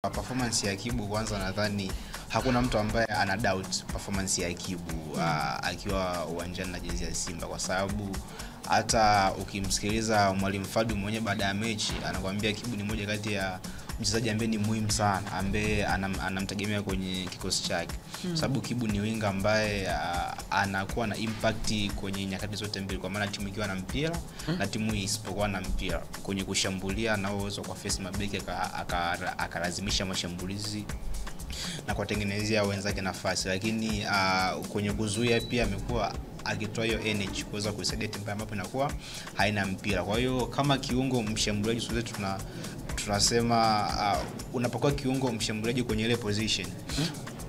Performance ya Kibu kwanza nadhani hakuna mtu ambaye ana doubt performance ya Kibu akiwa uwanjani na jezi ya Simba, kwa sababu hata ukimsikiliza Mwalimu Fadu mwenyewe baada ya mechi anakuambia Kibu ni moja kati ya mchezaji ambaye ni muhimu sana, ambaye anamtegemea kwenye kikosi chake. Sababu Kibu ni winga ambaye anakuwa na impact kwenye nyakati zote mbili, kwa maana timu ikiwa na mpira na timu isipokuwa na mpira. Kwenye kushambulia na uwezo kwa face mabeki akalazimisha mashambulizi na kuwatengenezea wenzake nafasi, lakini kwenye kuzuia pia amekuwa akitoa hiyo energy kuweza kusaidia timu ambapo inakuwa haina mpira. Kwa hiyo kama kiungo mshambuliaji sote tunasema unapokuwa kiungo mshambuliaji kwenye ile position,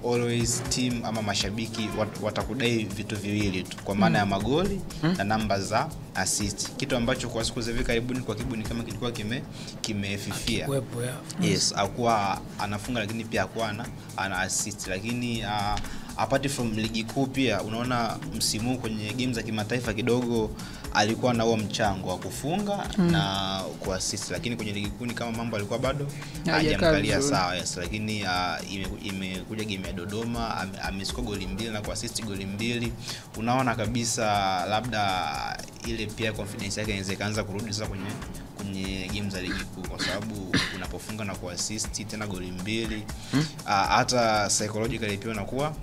always team ama mashabiki watakudai vitu viwili tu, kwa maana ya magoli na namba za assist, kitu ambacho kwa siku za hivi karibuni kwa Kibu ni kama kilikuwa kimefifia. Yes, akuwa anafunga lakini pia akuwa ana assist, lakini apart from ligi kuu pia unaona msimu kwenye games za kimataifa kidogo alikuwa na huo mchango wa kufunga na kuassist, lakini kwenye ligi kuu ni kama mambo alikuwa bado hajamkalia sawa. Yes, lakini imekuja game ya Dodoma amescore goli 2 na kuassist goli 2. Unaona kabisa labda ile pia confidence yake inaweza kaanza kurudi sasa kwenye games za ligi kuu, kwa sababu unapofunga na kuassist tena goli 2 hata psychologically pia unakuwa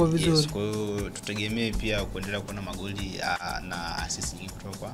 vizuri. Kwa hiyo tutegemee pia kuendelea kuona magoli na assist nyingi kutoka